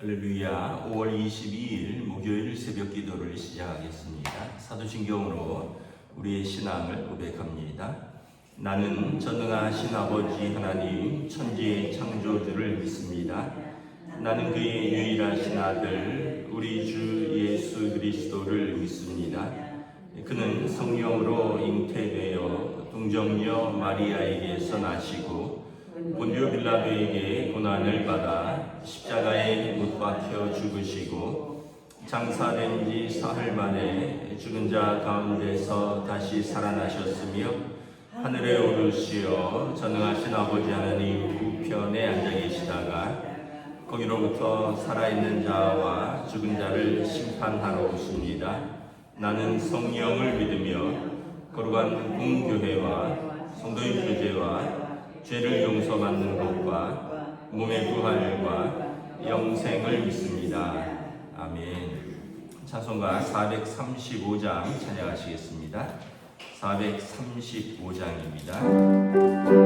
할렐루야. 5월 22일 목요일 새벽 기도를 시작하겠습니다. 사도신경으로 우리의 신앙을 고백합니다. 나는 전능하신 아버지 하나님 천지의 창조주를 믿습니다. 나는 그의 유일하신 아들 우리 주 예수 그리스도를 믿습니다. 그는 성령으로 잉태되어 동정녀 마리아에게서 나시고 본디오 빌라도에게 고난을 받아 십자가에 못 박혀 죽으시고 장사된 지 사흘 만에 죽은 자 가운데서 다시 살아나셨으며 하늘에 오르시어 전능하신 아버지 하나님 우편에 앉아 계시다가 거기로부터 살아있는 자와 죽은 자를 심판하러 오십니다. 나는 성령을 믿으며 거룩한 공교회와 성도의 교제와 죄를 용서받는 것과 몸의 부활과 영생을 믿습니다. 아멘. 찬송가 435장 찬양하시겠습니다. 435장입니다.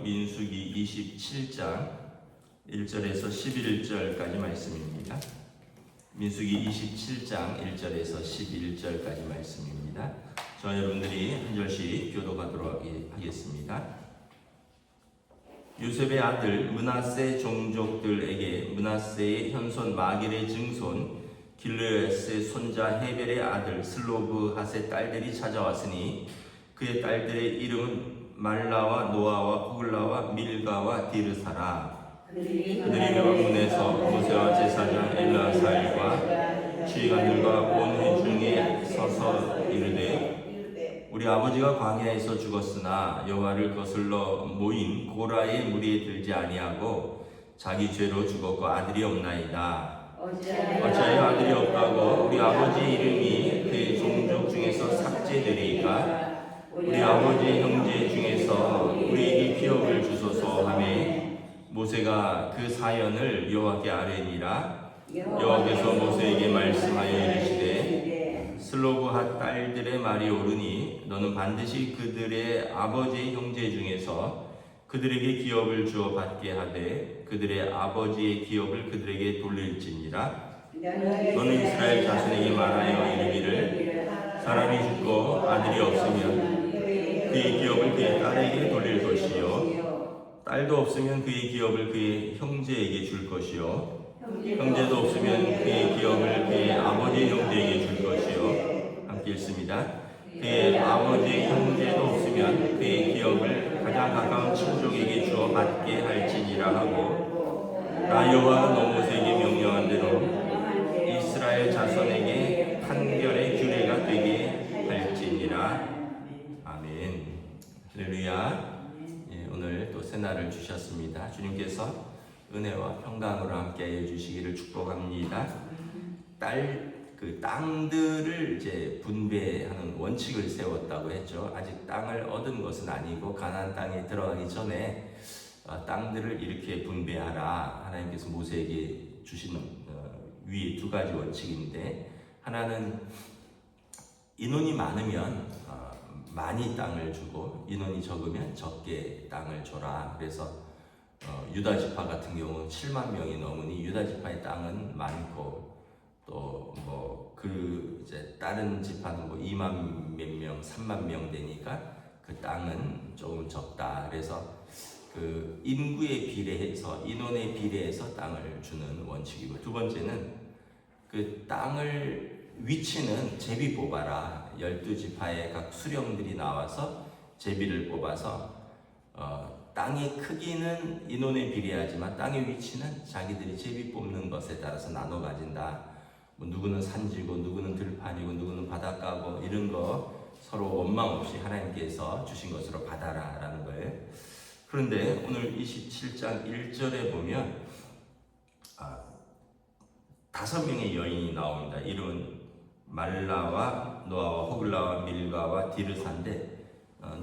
민수기 27장 1절에서 11절까지 말씀입니다. 민수기 27장 1절에서 11절까지 말씀입니다. 저와 여러분들이 한 절씩 교독하도록 하겠습니다. 요셉의 아들 므낫세 종족들에게 므낫세의 현손 마길의 증손 길르앗의 손자 헤벨의 아들 슬로브핫의 딸들이 찾아왔으니 그의 딸들의 이름은 말라와 노아와 호글라와 밀가와 디르사라. 그들이 왕문에서 모세와 제사장 엘라살과 지휘관들과 온 회중에 서서 이르되 우리 아버지가 광야에서 죽었으나 여호와를 거슬러 모인 고라의 무리에 들지 아니하고 자기 죄로 죽었고 아들이 없나이다. 어찌하여 아들이 없다고 우리 아버지 이름이 그의 종족 중에서 삭제되리이까? 우리 아버지 형제 중에서 우리에게 모세가 그 사연을 여호와께 아뢰니라. 여호와께서 모세에게 말씀하여 이르시되 슬로브핫 딸들의 말이 옳으니 너는 반드시 그들의 아버지의 형제 중에서 그들에게 기업을 주어 받게 하되 그들의 아버지의 기업을 그들에게 돌릴지니라. 너는 이스라엘 자손에게 말하여 이르기를 사람이 죽고 아들이 없으면 그의 기업을 그의 딸에게 돌릴 것이요 딸도 없으면 그의 기업을 그의 형제에게 줄 것이요 형제도 없으면 그의 기업을 그의 아버지의 형제에게 줄 것이요. 함께 읽습니다. 그의 아버지의 형제도 없으면 그의 기업을 가장 가까운 친족에게 주어 받게 할지니라 하고 나 여호와가 너 모세에게 명령한 대로 이스라엘 자손에게 판결의 규례가 되게 할지니라. 아멘. 할렐루야. 오늘 또 새날을 주셨습니다. 주님께서 은혜와 평강으로 함께하여 주시기를 축복합니다. 그 땅들을 이제 분배하는 원칙을 세웠다고 했죠. 아직 땅을 얻은 것은 아니고 가나안 땅에 들어가기 전에 땅들을 이렇게 분배하라. 하나님께서 모세에게 주신 위에 두 가지 원칙인데, 하나는 인원이 많으면 많이 땅을 주고 인원이 적으면 적게 땅을 줘라. 그래서 유다 지파 같은 경우는 7만 명이 넘으니 유다 지파의 땅은 많고 또 이제 다른 지파는 2만 몇 명, 3만 명 되니까 그 땅은 조금 적다. 그래서 그 인구에 비례해서 인원에 비례해서 땅을 주는 원칙이고, 두 번째는 그 땅을 위치는 제비 뽑아라. 12지파의 각 수령들이 나와서 제비를 뽑아서 땅의 크기는 인원에 비례하지만 땅의 위치는 자기들이 제비 뽑는 것에 따라서 나눠 가진다. 누구는 산지고 누구는 들판이고 누구는 바닷가고 이런 거 서로 원망 없이 하나님께서 주신 것으로 받아라 라는 거예요. 그런데 오늘 27장 1절에 보면 5명의 여인이 나옵니다. 이름은 말라와 노아와 호글라와 밀가와 디르사인데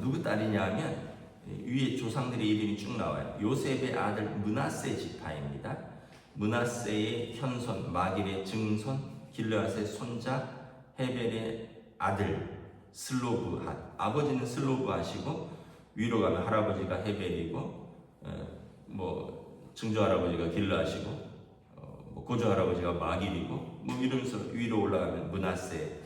누구 딸이냐 하면 위에 조상들의 이름이 쭉 나와요. 요셉의 아들 므낫세 지파입니다. 므낫세의 현손, 마길의 증손, 길르앗의 손자, 헤벨의 아들 슬로브핫. 아버지는 슬로브핫이고 위로 가면 할아버지가 헤벨이고 증조 할아버지가 길르앗이고 고조 할아버지가 마길이고 이러면서 위로 올라가면 므낫세.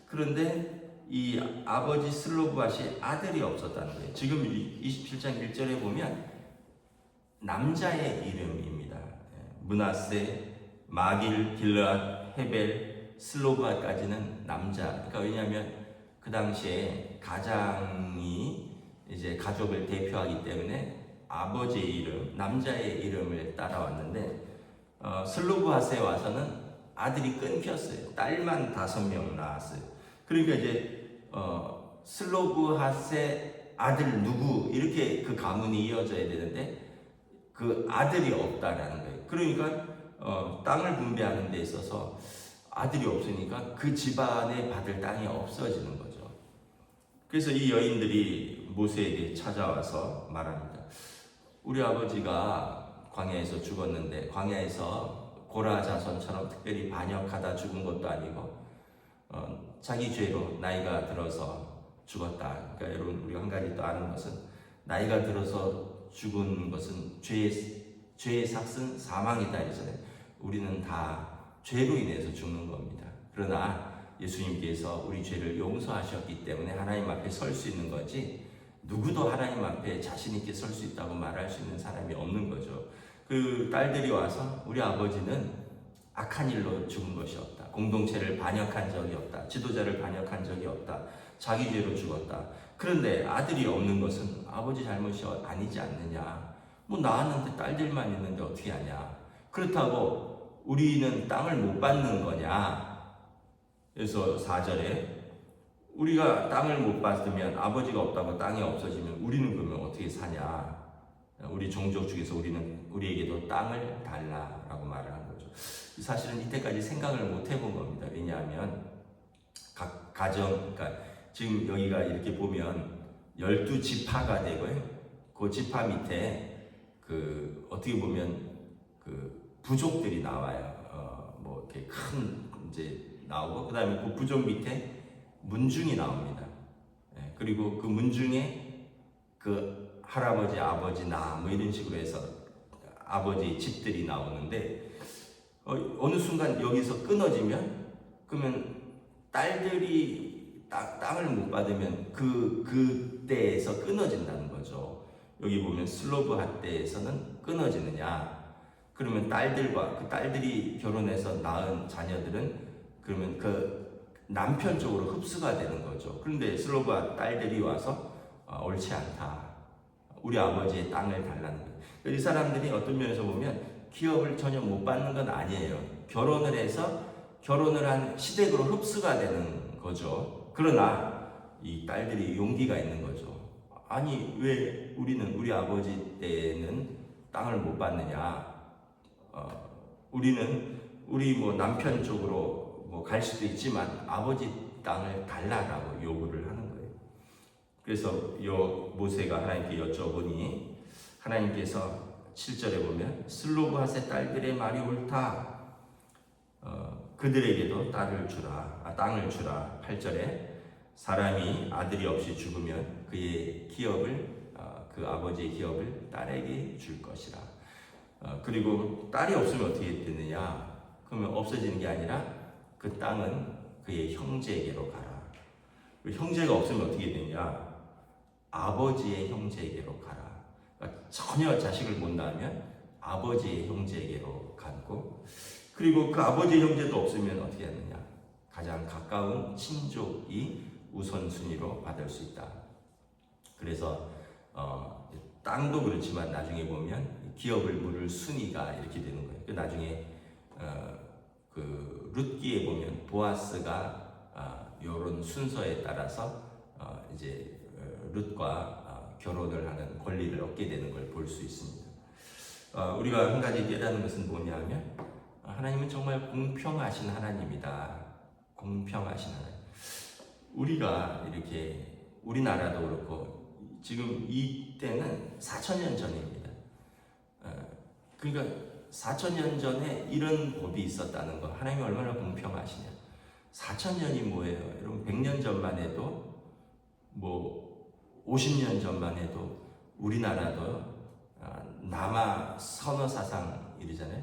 그런데 이 아버지 슬로브핫이 아들이 없었다는 거예요. 지금 27장 1절에 보면 남자의 이름입니다. 므낫세, 마길, 길르앗, 헤벨, 슬로브핫까지는 남자. 그러니까 왜냐하면 그 당시에 가장이 이제 가족을 대표하기 때문에 아버지의 이름, 남자의 이름을 따라왔는데 슬로브핫에 와서는 아들이 끊겼어요. 딸만 5명 낳았어요. 그러니까 이제 슬로브핫의 아들 누구 이렇게 그 가문이 이어져야 되는데 그 아들이 없다라는 거예요. 그러니까 땅을 분배하는 데 있어서 아들이 없으니까 그 집안에 받을 땅이 없어지는 거죠. 그래서 이 여인들이 모세에게 찾아와서 말합니다. 우리 아버지가 광야에서 죽었는데 광야에서 고라 자손처럼 특별히 반역하다 죽은 것도 아니고 자기 죄로 나이가 들어서 죽었다. 그러니까 여러분 우리가 한 가지 또 아는 것은 나이가 들어서 죽은 것은 죄의 삭은 사망이다 이잖아요. 우리는 다 죄로 인해서 죽는 겁니다. 그러나 예수님께서 우리 죄를 용서하셨기 때문에 하나님 앞에 설 수 있는 거지, 누구도 하나님 앞에 자신 있게 설 수 있다고 말할 수 있는 사람이 없는 거죠. 그 딸들이 와서 우리 아버지는 악한 일로 죽은 것이 없다. 공동체를 반역한 적이 없다. 지도자를 반역한 적이 없다. 자기 죄로 죽었다. 그런데 아들이 없는 것은 아버지 잘못이 아니지 않느냐. 낳았는데 딸들만 있는데 어떻게 하냐. 그렇다고 우리는 땅을 못 받는 거냐. 그래서 4절에 우리가 땅을 못 받으면 아버지가 없다고 땅이 없어지면 우리는 그러면 어떻게 사냐. 우리 종족 중에서 우리에게도 땅을 달라라고 말을 한 거죠. 사실은 이때까지 생각을 못 해본 겁니다. 왜냐하면 각 가정, 그러니까 지금 여기가 이렇게 보면 12지파가 되고요. 그 지파 밑에 그 어떻게 보면 그 부족들이 나와요. 뭐 이렇게 큰 이제 나오고 그다음에 그 부족 밑에 문중이 나옵니다. 예, 그리고 그 문중에 그 할아버지, 아버지, 나 뭐 이런 식으로 해서 아버지의 집들이 나오는데 어느 순간 여기서 끊어지면 그러면 딸들이 땅을 못 받으면 그때에서 끊어진다는 거죠. 여기 보면 슬로브하 때에서는 끊어지느냐? 그러면 그 딸들이 결혼해서 낳은 자녀들은 그러면 그 남편 쪽으로 흡수가 되는 거죠. 그런데 슬로브하 딸들이 와서 옳지 않다. 우리 아버지의 땅을 달라는 거예요. 이 사람들이 어떤 면에서 보면 기업을 전혀 못 받는 건 아니에요. 결혼을 해서 결혼을 한 시댁으로 흡수가 되는 거죠. 그러나 이 딸들이 용기가 있는 거죠. 아니 왜 우리 아버지 때는 땅을 못 받느냐? 우리 뭐 남편 쪽으로 뭐 갈 수도 있지만 아버지 땅을 달라라고 요구를 하는 거예요. 그래서 모세가 하나님께 여쭤보니 하나님께서 7절에 보면 슬로브핫의 딸들의 말이 옳다. 그들에게도 땅을 주라. 8절에 사람이 아들이 없이 죽으면 그의 기업을 그 아버지의 기업을 딸에게 줄 것이라. 그리고 딸이 없으면 어떻게 되느냐? 그러면 없어지는 게 아니라 그 땅은 그의 형제에게로 가라. 형제가 없으면 어떻게 되냐? 아버지의 형제에게로 가라. 그러니까 전혀 자식을 못 낳으면 아버지의 형제에게로 가고, 그리고 그 아버지의 형제도 없으면 어떻게 하느냐? 가장 가까운 친족이 우선순위로 받을 수 있다. 그래서 땅도 그렇지만 나중에 보면 기업을 물을 순위가 이렇게 되는 거예요. 나중에 그 룻기에 보면 보아스가 이런 순서에 따라서 이제 룻과 결혼을 하는 권리를 얻게 되는 걸 볼 수 있습니다. 우리가 한 가지 깨닫는 것은 뭐냐면 하나님은 정말 공평하신 하나님이다. 공평하신 하나님. 우리가 이렇게 우리나라도 그렇고 지금 이때는 4,000년 전입니다. 그러니까 4,000년 전에 이런 법이 있었다는 거, 하나님이 얼마나 공평하시냐. 4,000년이 뭐예요? 여러분 100년 전만 해도 뭐 50년 전만 해도 우리나라도 남아 선어 사상 이러잖아요.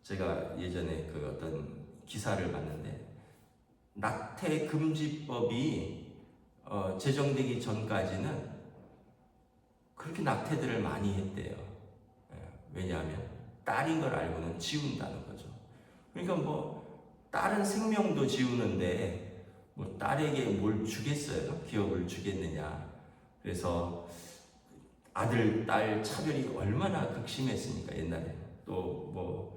제가 예전에 그 어떤 기사를 봤는데 낙태 금지법이 제정되기 전까지는 그렇게 낙태들을 많이 했대요. 왜냐하면 딸인 걸 알고는 지운다는 거죠. 그러니까 뭐 딸은 생명도 지우는데 뭐 딸에게 뭘 주겠어요? 기업을 주겠느냐? 그래서 아들, 딸 차별이 얼마나 극심했습니까? 옛날에. 또 뭐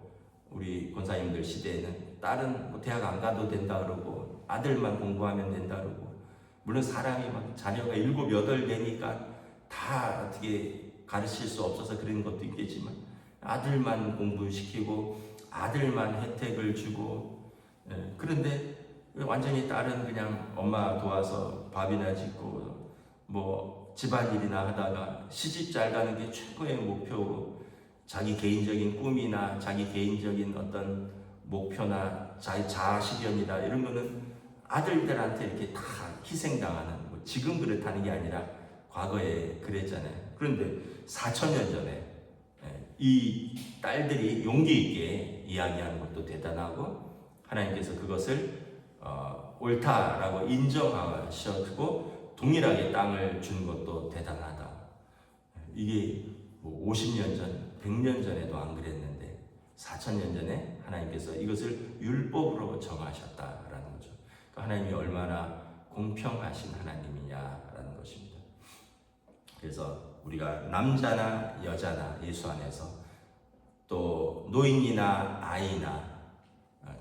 우리 권사님들 시대에는 딸은 뭐 대학 안 가도 된다 그러고 아들만 공부하면 된다 그러고, 물론 사람이 막 자녀가 7, 8 되니까 다 어떻게 가르칠 수 없어서 그런 것도 있겠지만 아들만 공부시키고 아들만 혜택을 주고, 그런데 완전히 딸은 그냥 엄마 도와서 밥이나 짓고 뭐 집안일이나 하다가 시집 잘 가는 게 최고의 목표고, 자기 개인적인 꿈이나 자기 개인적인 어떤 목표나 자기 자아실현이나 이런 거는 아들들한테 이렇게 다 희생당하는, 뭐 지금 그렇다는 게 아니라 과거에 그랬잖아요. 그런데 4,000년 전에 이 딸들이 용기 있게 이야기하는 것도 대단하고, 하나님께서 그것을 옳다라고 인정하셨고 동일하게 땅을 준 것도 대단하다. 이게 뭐 50년 전, 100년 전에도 안 그랬는데 4,000년 전에 하나님께서 이것을 율법으로 정하셨다라는 거죠. 그러니까 하나님이 얼마나 공평하신 하나님이냐라는 것입니다. 그래서 우리가 남자나 여자나 예수 안에서, 또 노인이나 아이나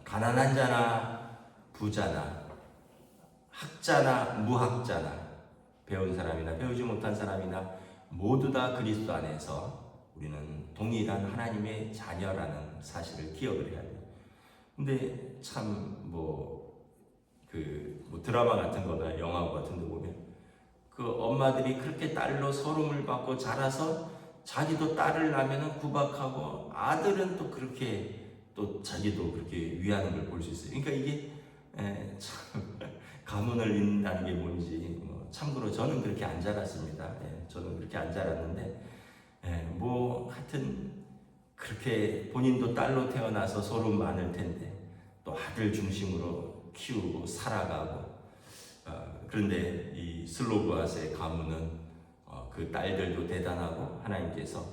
가난한 자나 부자나 학자나 무학자나 배운 사람이나 배우지 못한 사람이나 모두 다 그리스도 안에서 우리는 동일한 하나님의 자녀라는 사실을 기억을 해야 돼요. 근데 참 뭐 드라마 같은 거나 영화 같은 데 보면 그 엄마들이 그렇게 딸로 서름을 받고 자라서 자기도 딸을 낳으면 구박하고 아들은 또 그렇게 또 자기도 그렇게 위하는 걸 볼 수 있어요. 그러니까 이게 참 가문을 잇는다는 게 뭔지 참고로 저는 그렇게 안 자랐습니다. 저는 그렇게 안 자랐는데 뭐 하여튼 그렇게 본인도 딸로 태어나서 소름 많을 텐데 또 아들 중심으로 키우고 살아가고 그런데 이 슬로브앗의 가문은 그 딸들도 대단하고 하나님께서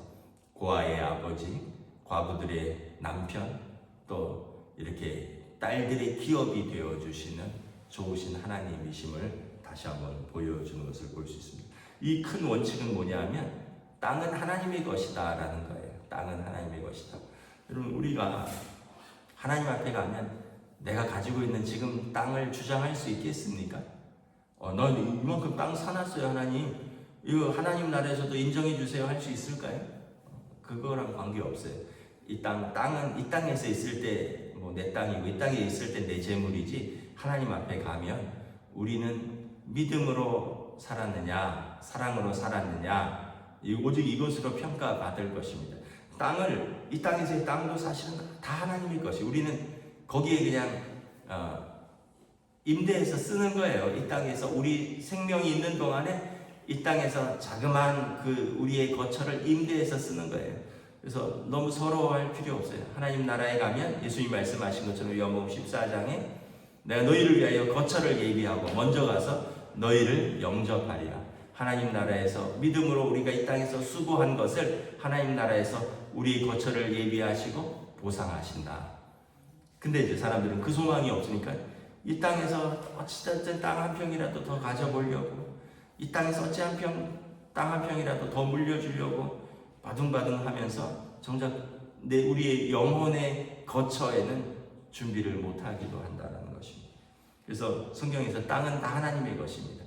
고아의 아버지, 과부들의 남편, 또 이렇게 딸들의 기업이 되어주시는 좋으신 하나님이심을 다시 한번 보여주는 것을 볼 수 있습니다. 이 큰 원칙은 뭐냐면 땅은 하나님의 것이다 라는 거예요. 땅은 하나님의 것이다. 여러분 우리가 하나님 앞에 가면 내가 가지고 있는 지금 땅을 주장할 수 있겠습니까? 넌 이만큼 땅 사놨어요 하나님. 이거 하나님 나라에서도 인정해 주세요 할 수 있을까요? 그거랑 관계없어요. 땅은 이 땅에서 있을 때 뭐 내 땅이고 이 땅에 있을 때 내 재물이지 하나님 앞에 가면 우리는 믿음으로 살았느냐 사랑으로 살았느냐 오직 이것으로 평가받을 것입니다. 이 땅에서의 땅도 사실은 다 하나님의 것이 우리는 거기에 그냥 임대해서 쓰는 거예요. 이 땅에서 우리 생명이 있는 동안에 이 땅에서 자그마한 우리의 거처를 임대해서 쓰는 거예요. 그래서 너무 서러워할 필요 없어요. 하나님 나라에 가면 예수님 말씀하신 것처럼 요한복음 14장에 내가 너희를 위하여 거처를 예비하고 먼저 가서 너희를 영접하리라. 하나님 나라에서 믿음으로 우리가 이 땅에서 수고한 것을 하나님 나라에서 우리의 거처를 예비하시고 보상하신다. 근데 이제 사람들은 그 소망이 없으니까 이 땅에서 어찌됐든 땅 한 평이라도 더 가져보려고 이 땅에서 어찌 땅 한 평이라도 더 물려주려고 바둥바둥 하면서 정작 우리의 영혼의 거처에는 준비를 못하기도 한다는 것입니다. 그래서 성경에서 땅은 다 하나님의 것입니다.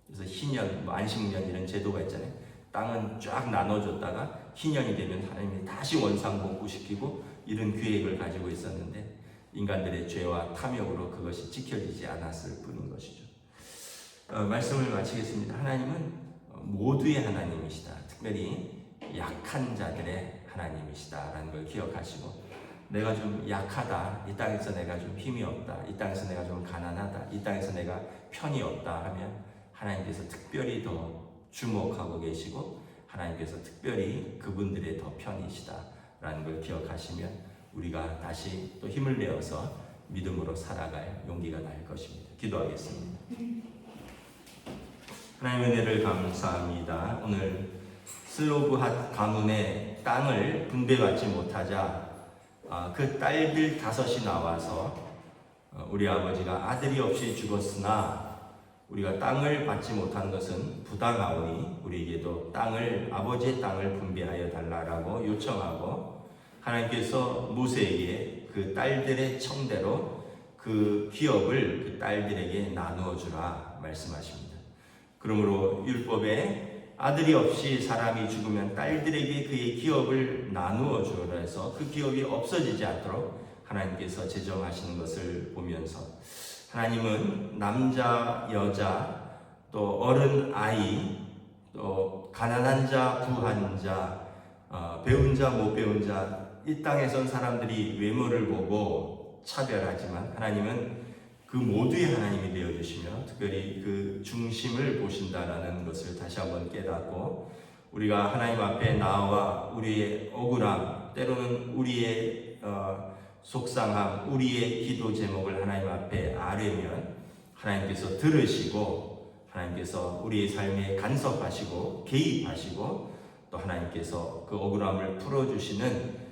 그래서 희년, 안식년 이런 제도가 있잖아요. 땅은 쫙 나눠줬다가 희년이 되면 하나님이 다시 원상복구시키고 이런 계획을 가지고 있었는데 인간들의 죄와 탐욕으로 그것이 지켜지지 않았을 뿐인 것이죠. 말씀을 마치겠습니다. 하나님은 모두의 하나님이시다. 특별히 약한 자들의 하나님이시다라는 걸 기억하시고 내가 좀 약하다, 이 땅에서 내가 좀 힘이 없다, 이 땅에서 내가 좀 가난하다, 이 땅에서 내가 편이 없다 하면 하나님께서 특별히 더 주목하고 계시고 하나님께서 특별히 그분들의 더 편이시다라는 걸 기억하시면 우리가 다시 또 힘을 내어서 믿음으로 살아갈 용기가 날 것입니다. 기도하겠습니다. 하나님의 은혜를 감사합니다. 오늘 슬로브핫 가문의 땅을 분배받지 못하자 그 딸들 5이 나와서 우리 아버지가 아들이 없이 죽었으나 우리가 땅을 받지 못한 것은 부당하오니 우리에게도 아버지의 땅을 분배하여 달라라고 요청하고 하나님께서 모세에게 그 딸들의 청대로 그 기업을 그 딸들에게 나누어 주라 말씀하십니다. 그러므로 율법에 아들이 없이 사람이 죽으면 딸들에게 그의 기업을 나누어 주라 해서 그 기업이 없어지지 않도록 하나님께서 제정하시는 것을 보면서 하나님은 남자, 여자, 또 어른, 아이, 또 가난한 자, 부한 자, 배운 자, 못 배운 자, 이 땅에 선 사람들이 외모를 보고 차별하지만 하나님은 그 모두의 하나님이 되어주시며 특별히 그 중심을 보신다라는 것을 다시 한번 깨닫고 우리가 하나님 앞에 나와 우리의 억울함, 때로는 우리의 속상함, 우리의 기도 제목을 하나님 앞에 아뢰면 하나님께서 들으시고 하나님께서 우리의 삶에 간섭하시고 개입하시고 또 하나님께서 그 억울함을 풀어주시는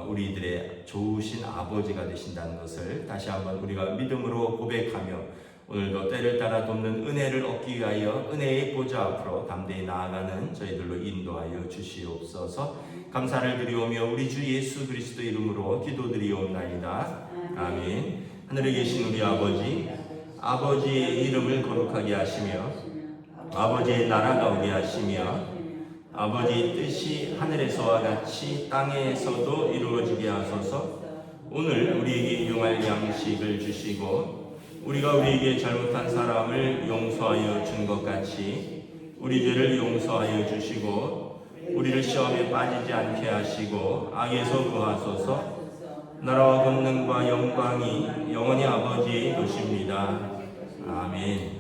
우리들의 좋으신 아버지가 되신다는 것을 다시 한번 우리가 믿음으로 고백하며 오늘도 때를 따라 돕는 은혜를 얻기 위하여 은혜의 보좌 앞으로 담대히 나아가는 저희들로 인도하여 주시옵소서. 감사를 드리오며 우리 주 예수 그리스도 이름으로 기도드리옵나이다. 아멘. 하늘에 계신 우리 아버지의 이름을 거룩하게 하시며 아버지의 나라가 오게 하시며 아버지의 뜻이 하늘에서와 같이 땅에서도 이루어지게 하소서. 오늘 우리에게 일용할 양식을 주시고 우리가 우리에게 잘못한 사람을 용서하여 준 것 같이 우리 죄를 용서하여 주시고 우리를 시험에 빠지지 않게 하시고 악에서 구하소서. 나라와 권능과 영광이 영원히 아버지의 것입니다. 아멘.